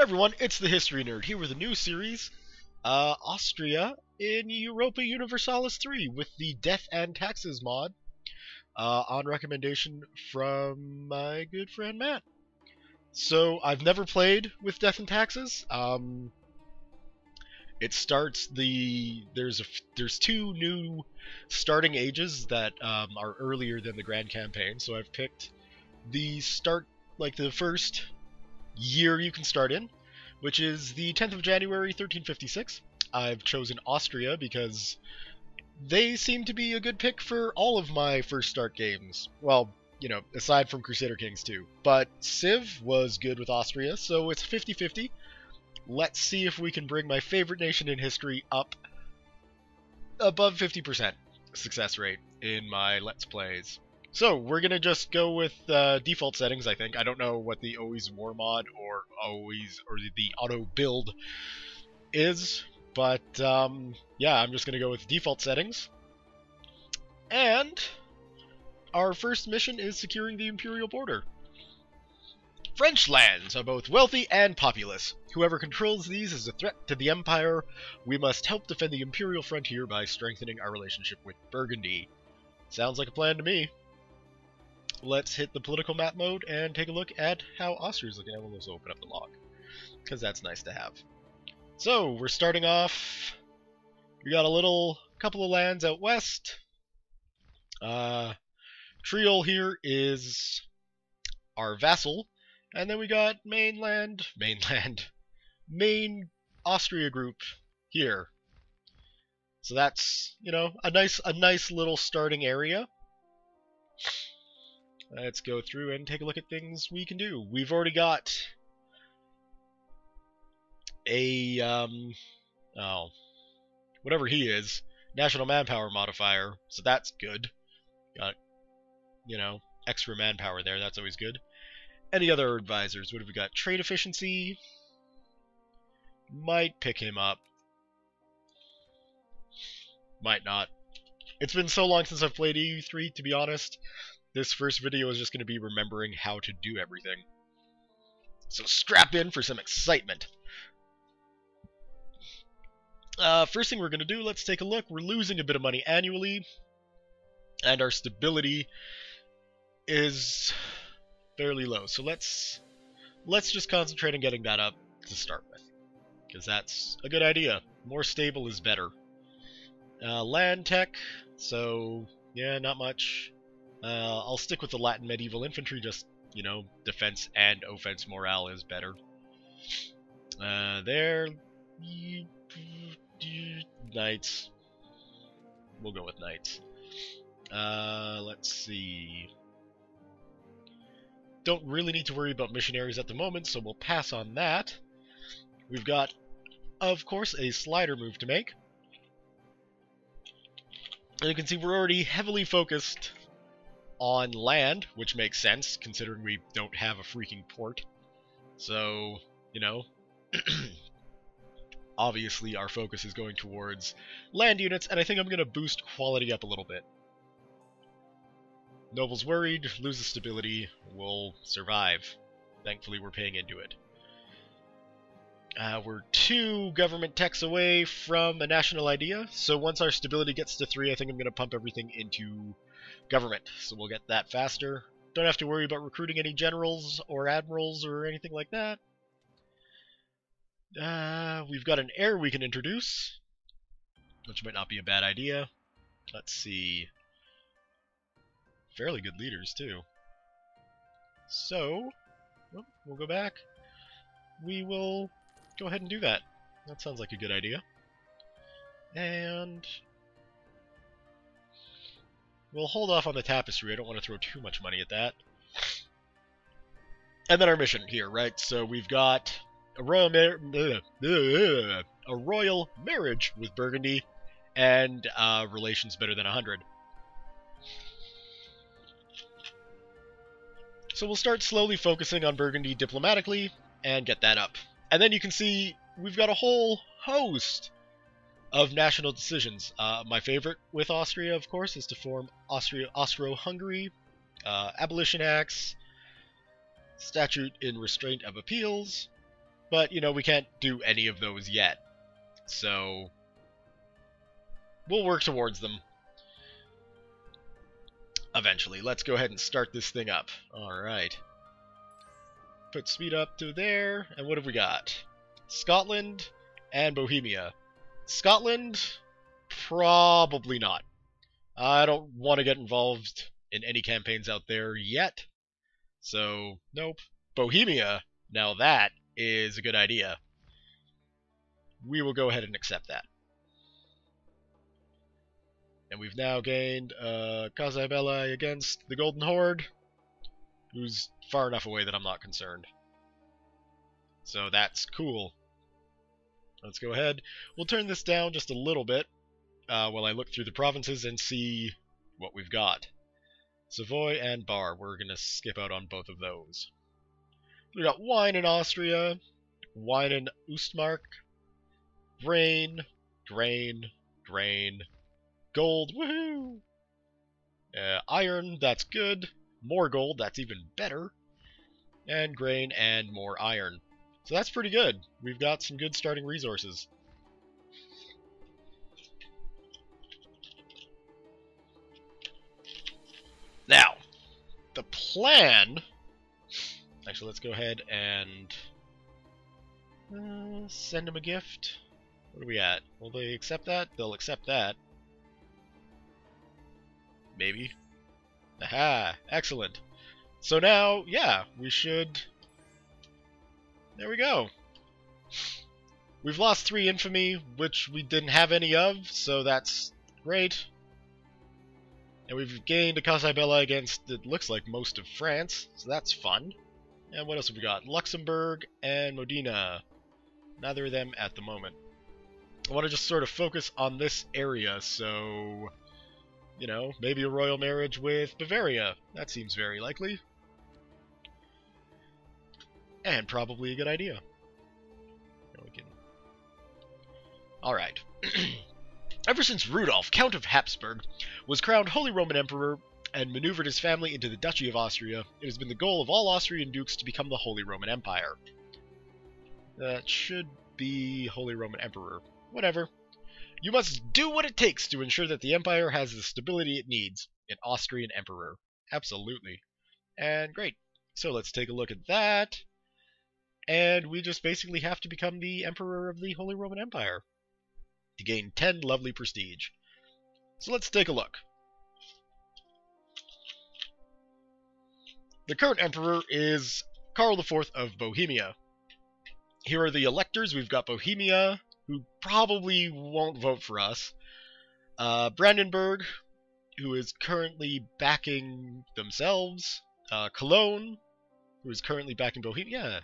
everyone, it's the History Nerd here with a new series, Austria in Europa Universalis 3 with the Death and Taxes mod, on recommendation from my good friend Matt. So, I've never played with Death and Taxes. It starts there's two new starting ages that are earlier than the Grand Campaign, so I've picked the the first year you can start in, which is the 10th of January 1356. I've chosen Austria because they seem to be a good pick for all of my first start games. Well, you know, aside from Crusader Kings 2. But Civ was good with Austria, so it's 50-50. Let's see if we can bring my favorite nation in history up above 50% success rate in my Let's Plays. So, we're going to just go with default settings, I think. I don't know what the Always War mod or the auto build is, but yeah, I'm just going to go with default settings. And our first mission is securing the imperial border. French lands are both wealthy and populous. Whoever controls these is a threat to the empire. We must help defend the imperial frontier by strengthening our relationship with Burgundy. Sounds like a plan to me. Let's hit the political map mode and take a look at how Austria's looking at. We'll also open up the log, because that's nice to have. So, we're starting off. We got a couple of lands out west. Triol here is our vassal. And then we got main Austria group here. So that's, you know, a nice little starting area. Let's go through and take a look at things we can do. We've already got a, whatever he is, national manpower modifier, so that's good. Got, you know, extra manpower there, that's always good. Any other advisors? What have we got? Trade efficiency. Might pick him up. Might not. It's been so long since I've played EU3, to be honest. This first video is just going to be remembering how to do everything. So strap in for some excitement. First thing we're going to do, let's take a look. We're losing a bit of money annually. And our stability is fairly low. So let's just concentrate on getting that up to start with, because that's a good idea. More stable is better. Land tech, so yeah, not much. I'll stick with the Latin medieval infantry, just, you know, defense and offense morale is better. There, knights. We'll go with knights. Let's see. Don't really need to worry about missionaries at the moment, so we'll pass on that. We've got, of course, a slider move to make. And you can see we're already heavily focused on land, which makes sense, considering we don't have a freaking port. So, you know, obviously our focus is going towards land units, and I think I'm going to boost quality up a little bit. Noble's worried, loses stability, will survive. Thankfully, we're paying into it. We're 2 government techs away from a national idea, so once our stability gets to 3, I think I'm going to pump everything into government, so we'll get that faster. Don't have to worry about recruiting any generals or admirals or anything like that. We've got an heir we can introduce, which might not be a bad idea. Let's see. Fairly good leaders, too. So, well, we'll go back. We will go ahead and do that. That sounds like a good idea. And we'll hold off on the tapestry. I don't want to throw too much money at that. And then our mission here, right? So we've got a royal marriage with Burgundy, and relations better than 100. So we'll start slowly focusing on Burgundy diplomatically and get that up. And then you can see we've got a whole host of national decisions. My favorite with Austria, of course, is to form Austro-Hungary, abolition acts, statute in restraint of appeals, But, you know, we can't do any of those yet. So, we'll work towards them. Eventually. Let's go ahead and start this thing up. Alright. Put speed up to there. And what have we got? Scotland and Bohemia. Scotland? Probably not. I don't want to get involved in any campaigns out there yet. So, nope. Bohemia? Now that is a good idea. We will go ahead and accept that. And we've now gained Casabella against the Golden Horde, who's far enough away that I'm not concerned. So that's cool. Let's go ahead. We'll turn this down just a little bit while I look through the provinces and see what we've got. Savoy and Bar, we're going to skip out on both of those. We got wine in Austria, wine in Ostmark, grain, gold, woohoo! Iron, that's good. More gold, that's even better. And grain and more iron. So that's pretty good. We've got some good starting resources. Now, the plan... Actually, let's go ahead and send them a gift. What are we at? Will they accept that? They'll accept that. Maybe. Aha! Excellent. So now, yeah, we should... There we go. We've lost 3 infamy, which we didn't have any of, so that's great. And we've gained a Casabella against, it looks like, most of France, so that's fun. And what else have we got? Luxembourg and Modena. Neither of them at the moment. I want to just sort of focus on this area, so... You know, maybe a royal marriage with Bavaria. That seems very likely. And probably a good idea. Alright. Ever since Rudolf, Count of Habsburg, was crowned Holy Roman Emperor and maneuvered his family into the Duchy of Austria, it has been the goal of all Austrian dukes to become the Holy Roman Empire. That should be Holy Roman Emperor. Whatever. You must do what it takes to ensure that the Empire has the stability it needs. An Austrian Emperor. Absolutely. And great. So let's take a look at that. And we just basically have to become the Emperor of the Holy Roman Empire to gain 10 lovely prestige. So let's take a look. The current Emperor is Karl IV of Bohemia. Here are the electors. We've got Bohemia, who probably won't vote for us. Brandenburg, who is currently backing themselves. Cologne, who is currently backing Bohemia.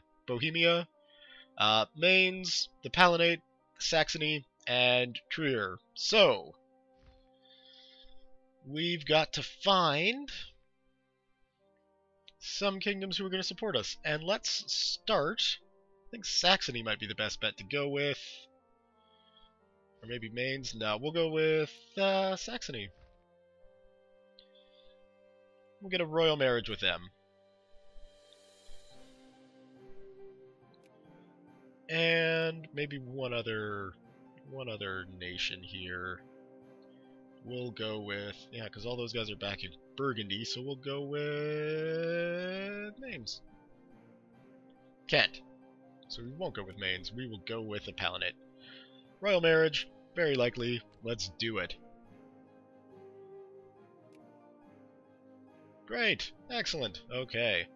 Mainz, the Palatinate, Saxony, and Trier. So, we've got to find some kingdoms who are going to support us. And let's start... I think Saxony might be the best bet to go with. Or maybe Mainz. No, we'll go with Saxony. We'll get a royal marriage with them. And maybe one other nation here. We'll go with... Yeah, because all those guys are back in Burgundy, so we'll go with... Mainz. Kent. So we won't go with Mainz. We will go with the Palatinate. Royal marriage, very likely. Let's do it. Great. Excellent. Okay.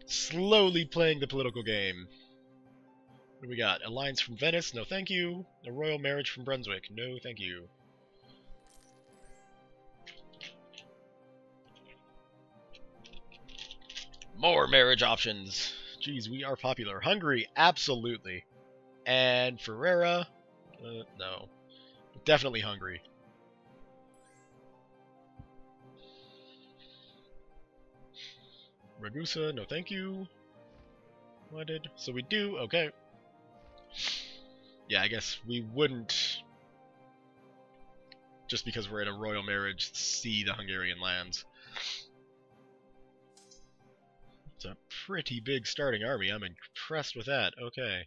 Slowly playing the political game. What do we got? Alliance from Venice? No thank you. A royal marriage from Brunswick? No thank you. More marriage options. Jeez, we are popular. Hungary? Absolutely. And Ferrera? No. Definitely Hungary. Ragusa? No thank you. Wanted. So we do? Okay. Yeah, I guess we wouldn't, just because we're in a royal marriage, see the Hungarian lands. It's a pretty big starting army. I'm impressed with that. Okay.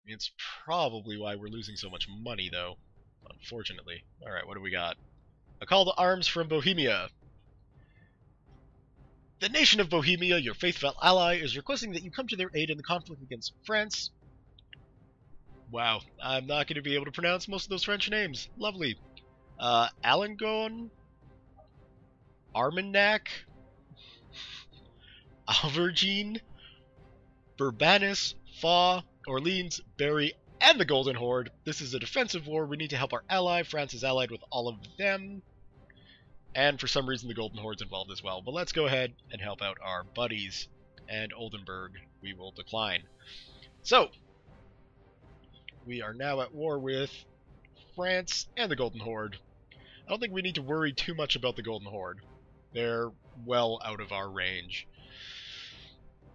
It's probably why we're losing so much money, though. Unfortunately. Alright, what do we got? A call to arms from Bohemia. The nation of Bohemia, your faithful ally, is requesting that you come to their aid in the conflict against France. Wow, I'm not going to be able to pronounce most of those French names. Lovely. Alangon? Armagnac? Auvergne? Bourbonnais? Fa? Orleans? Berry? And the Golden Horde. This is a defensive war. We need to help our ally. France is allied with all of them. And for some reason the Golden Horde's involved as well. But let's go ahead and help out our buddies. And Oldenburg we will decline. So, we are now at war with France and the Golden Horde. I don't think we need to worry too much about the Golden Horde. They're well out of our range.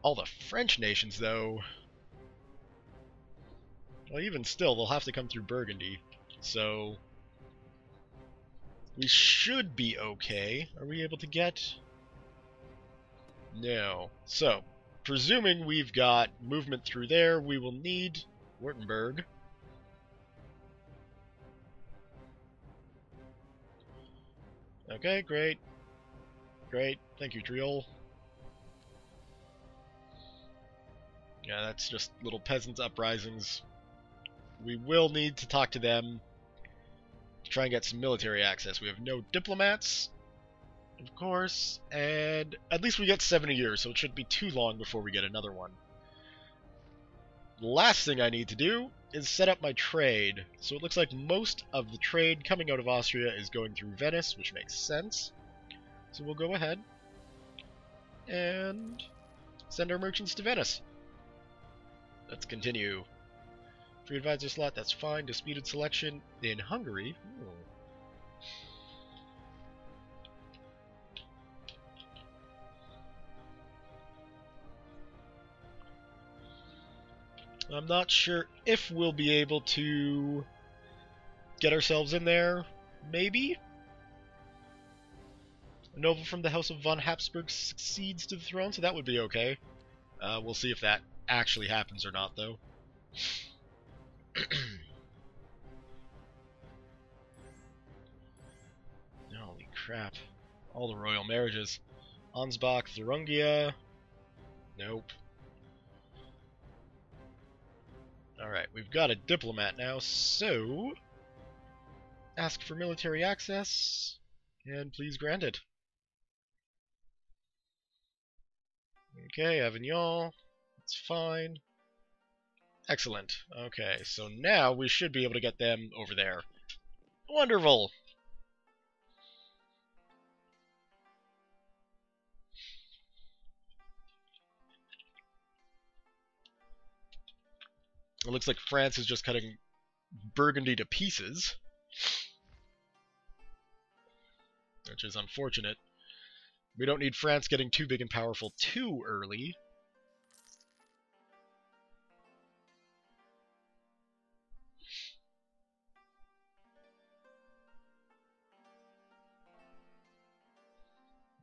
All the French nations, though... Well, even still, they'll have to come through Burgundy. So... we should be okay. Are we able to get... No. So, presuming we've got movement through there, we will need Württemberg. Okay, great. Great. Thank you, Triol. Yeah, that's just little peasants' uprisings. We will need to talk to them to try and get some military access. We have no diplomats, of course, and at least we get 7 a year, so it shouldn't be too long before we get another one. The last thing I need to do is set up my trade. So it looks like most of the trade coming out of Austria is going through Venice, which makes sense. So we'll go ahead and send our merchants to Venice. Let's continue. Free advisor slot, that's fine. Disputed selection in Hungary. I'm not sure if we'll be able to get ourselves in there. Maybe? A noble from the House of von Habsburg succeeds to the throne, so that would be okay. We'll see if that actually happens or not, though. Holy crap. All the royal marriages. Ansbach, Thuringia. Nope. Alright, we've got a diplomat now, so... ask for military access, and please grant it. Okay, Avignon. That's fine. Excellent. Okay, so now we should be able to get them over there. Wonderful! It looks like France is just cutting Burgundy to pieces, which is unfortunate. We don't need France getting too big and powerful too early.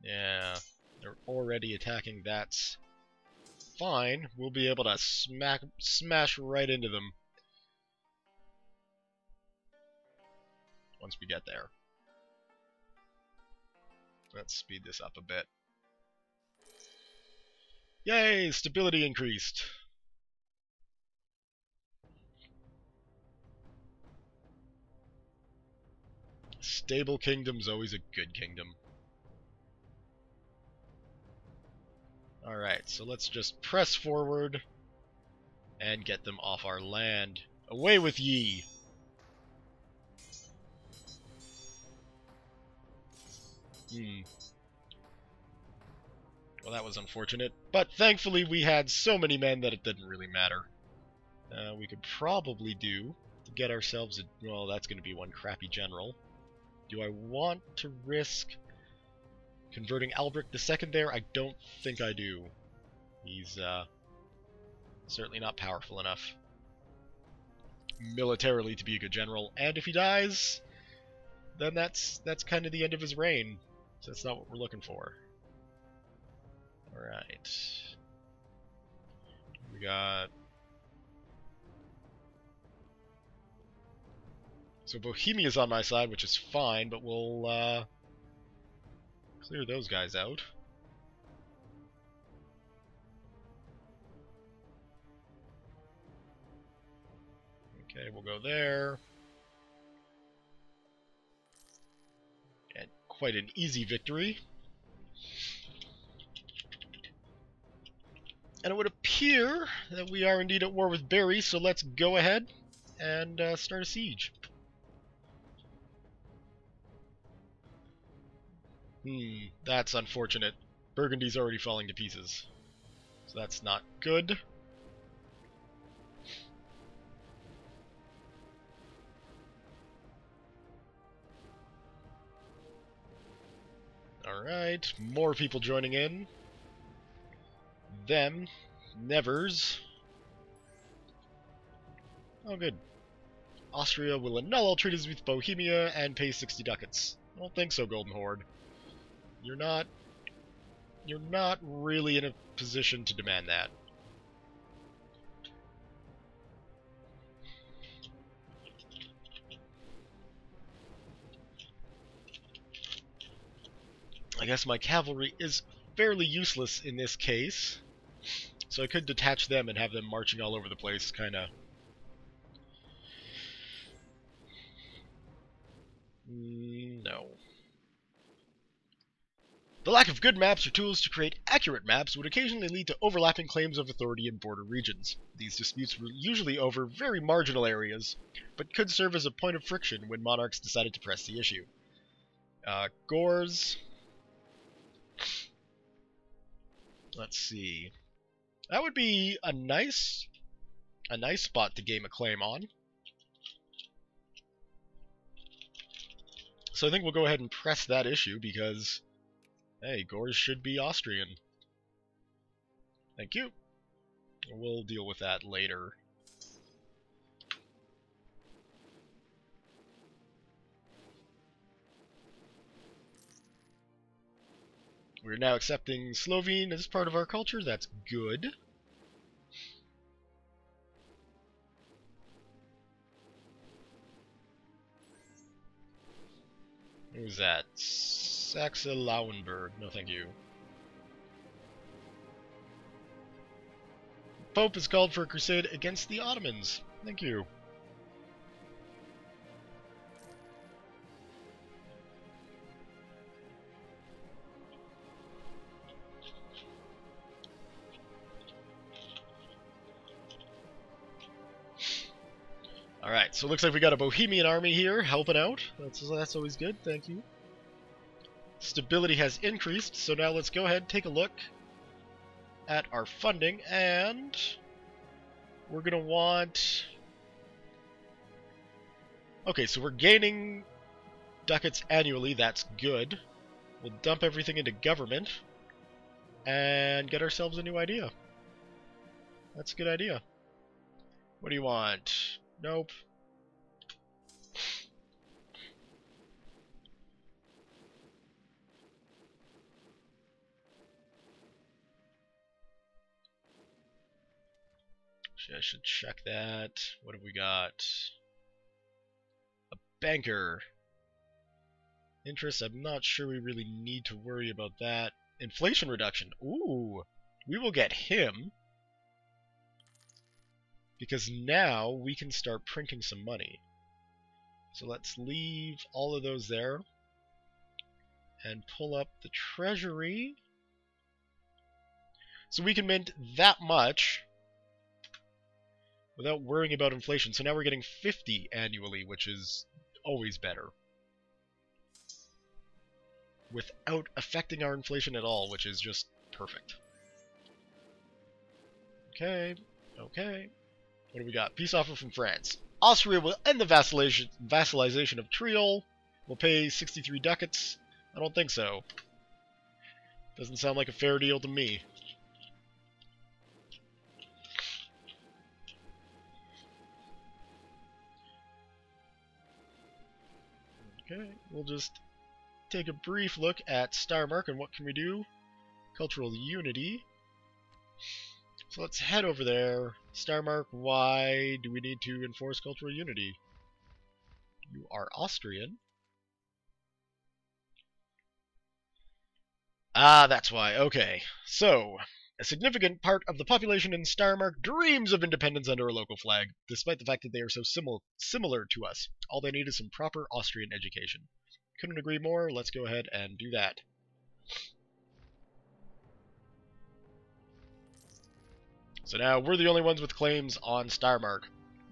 Yeah, they're already attacking. That's fine. We'll be able to smash right into them once we get there. Let's speed this up a bit. Yay! Stability increased. Stable kingdom's always a good kingdom. Alright, so let's just press forward and get them off our land. Away with ye! Well, that was unfortunate. But thankfully we had so many men that it didn't really matter. We could probably do to get ourselves a... well, that's going to be one crappy general. Do I want to risk converting Albrecht II there? I don't think I do. He's certainly not powerful enough militarily to be a good general. And if he dies, then that's kind of the end of his reign. So that's not what we're looking for. Alright. We got... So Bohemia's on my side, which is fine, but we'll clear those guys out. Okay, we'll go there. And quite an easy victory. And it would appear that we are indeed at war with Barry, so let's go ahead and start a siege. That's unfortunate. Burgundy's already falling to pieces. So that's not good. Alright, more people joining in. Them. Nevers. Oh, good. Austria will annul all treaties with Bohemia and pay 60 ducats. I don't think so, Golden Horde. You're not really in a position to demand that. I guess my cavalry is fairly useless in this case, so I could detach them and have them marching all over the place, kinda. No. The lack of good maps or tools to create accurate maps would occasionally lead to overlapping claims of authority in border regions. These disputes were usually over very marginal areas, but could serve as a point of friction when monarchs decided to press the issue. Gores. Let's see. That would be a nice spot to gain a claim on. So I think we'll go ahead and press that issue because, hey, Gores should be Austrian. Thank you. We'll deal with that later. We're now accepting Slovene as part of our culture. That's good. Who's that? Saxe-Lauenburg. No, thank you. Pope has called for a crusade against the Ottomans. Thank you. Alright, so it looks like we got a Bohemian army here helping out. That's always good, thank you. Stability has increased, so now let's go ahead and take a look at our funding, and we're going to want... Okay, so we're gaining ducats annually, that's good. We'll dump everything into government and get ourselves a new idea. That's a good idea. What do you want? Nope. I should check that. What have we got? A banker. Interest, I'm not sure we really need to worry about that. Inflation reduction. Ooh. We will get him. Because now we can start printing some money. So let's leave all of those there. And pull up the treasury. So we can mint that much without worrying about inflation. So now we're getting 50 annually, which is always better. Without affecting our inflation at all, which is just perfect. Okay, okay. What do we got? Peace offer from France. Austria will end the vassalization of Triol. We'll pay 63 ducats. I don't think so. Doesn't sound like a fair deal to me. Okay, we'll just take a brief look at Steiermark and what can we do. cultural unity. So let's head over there. Starmark, why do we need to enforce cultural unity? You are Austrian. Ah, that's why. Okay. So, a significant part of the population in Starmark dreams of independence under a local flag, despite the fact that they are so similar to us. All they need is some proper Austrian education. Couldn't agree more. Let's go ahead and do that. So now we're the only ones with claims on Starmark.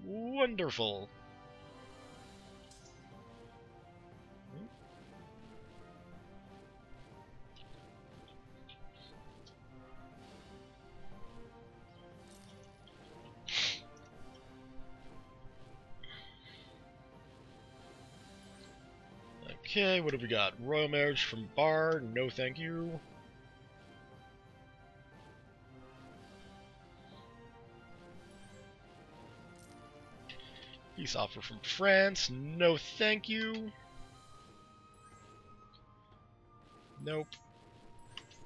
Wonderful. Okay, what have we got? Royal marriage from Bar, no thank you. Peace offer from France, no thank you. Nope.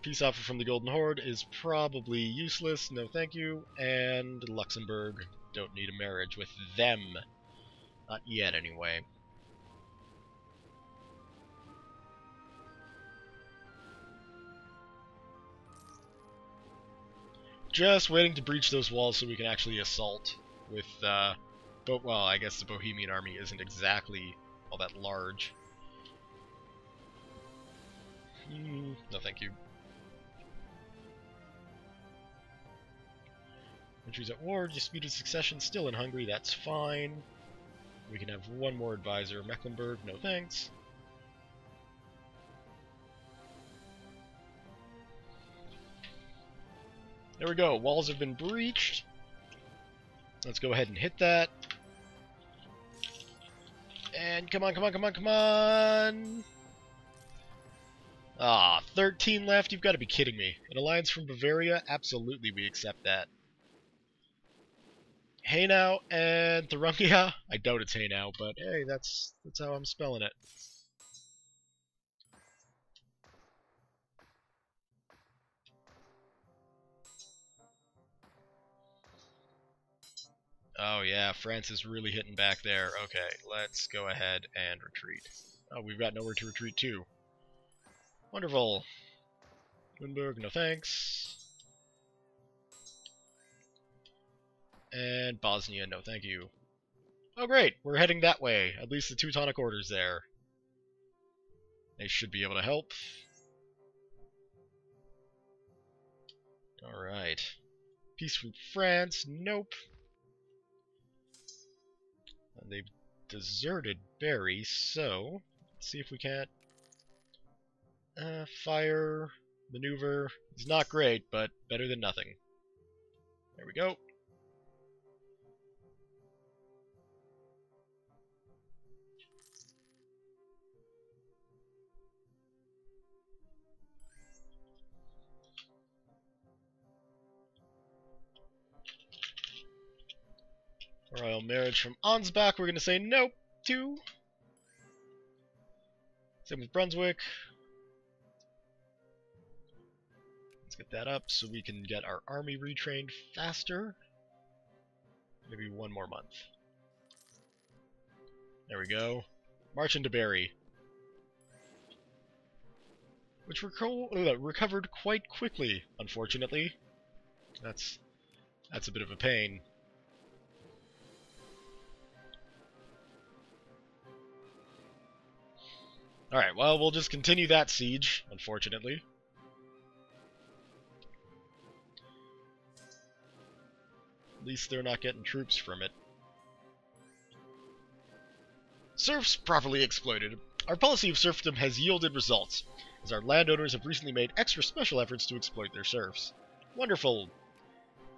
Peace offer from the Golden Horde is probably useless, no thank you. And Luxembourg, don't need a marriage with them. Not yet, anyway. Just waiting to breach those walls so we can actually assault with, well, I guess the Bohemian army isn't exactly all that large. No thank you. Countries at war, disputed succession still in Hungary, that's fine. We can have one more advisor. Mecklenburg, no thanks. There we go, walls have been breached. Let's go ahead and hit that. And come on, come on, come on, come on! Ah, 13 left? You've got to be kidding me. An alliance from Bavaria? Absolutely, we accept that. Haynau and Thuringia? I doubt it's Haynau, but hey, that's how I'm spelling it. Oh yeah, France is really hitting back there. Okay, let's go ahead and retreat. Oh, we've got nowhere to retreat to. Wonderful. Limburg, no thanks. And Bosnia, no thank you. Oh great, we're heading that way. At least the Teutonic Order's there. They should be able to help. Alright. Peace from France, nope. And they've deserted Barry, so let's see if we can't fire, maneuver. It's not great, but better than nothing. There we go. Royal marriage from Ansbach, we're going to say nope to. Same with Brunswick. Let's get that up so we can get our army retrained faster. Maybe one more month. There we go. March into Barry. Which recovered quite quickly, unfortunately. That's a bit of a pain. Alright, well, we'll just continue that siege, unfortunately. At least they're not getting troops from it. Serfs properly exploited. Our policy of serfdom has yielded results, as our landowners have recently made extra special efforts to exploit their serfs. Wonderful!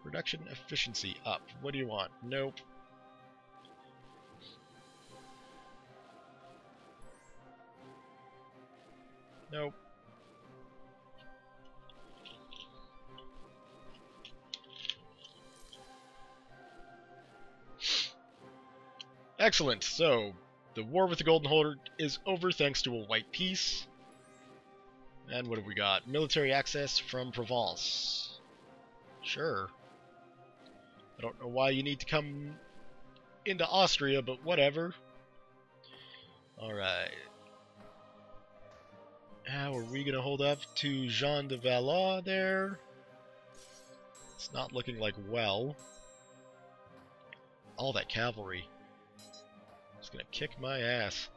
Production efficiency up. What do you want? Nope. Nope. Excellent. So, the war with the Golden Horde is over thanks to a white peace. And what have we got? Military access from Provence. Sure. I don't know why you need to come into Austria, but whatever. Alright. How are we going to hold up to Jean de Valois there? It's not looking like well. All that cavalry. It's going to kick my ass.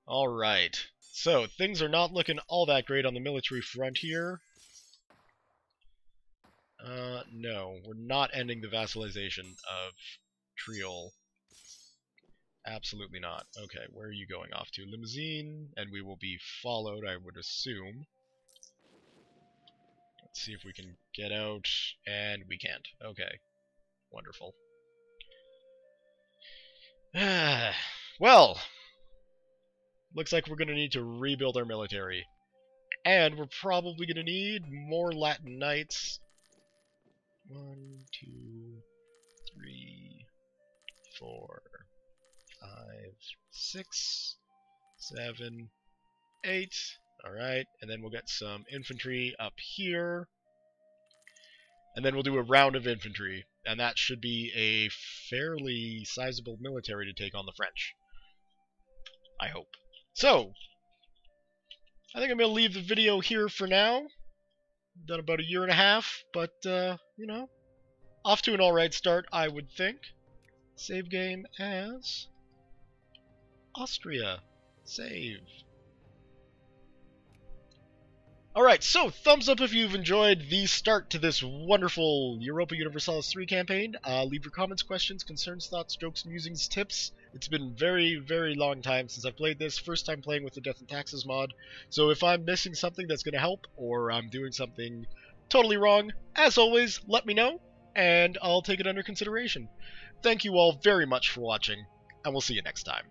Alright, so things are not looking all that great on the military front here. No, we're not ending the vassalization of Triol. Absolutely not. Okay, where are you going off to? Limousine, and we will be followed, I would assume. Let's see if we can get out, and we can't. Okay, wonderful. Well, looks like we're going to need to rebuild our military. And we're probably going to need more Latin Knights. 1, 2, 3, 4, 5, 6, 7, 8. Alright, and then we'll get some infantry up here. And then we'll do a round of infantry. And that should be a fairly sizable military to take on the French. I hope. So, I think I'm going to leave the video here for now. Done about a year and a half, but, you know, off to an alright start, I would think. Save game as Austria. Save. Alright, so thumbs up if you've enjoyed the start to this wonderful Europa Universalis 3 campaign. Leave your comments, questions, concerns, thoughts, jokes, musings, tips. It's been a very, very long time since I've played this. First time playing with the Death and Taxes mod. So if I'm missing something that's going to help, or I'm doing something totally wrong, as always, let me know, and I'll take it under consideration. Thank you all very much for watching, and we'll see you next time.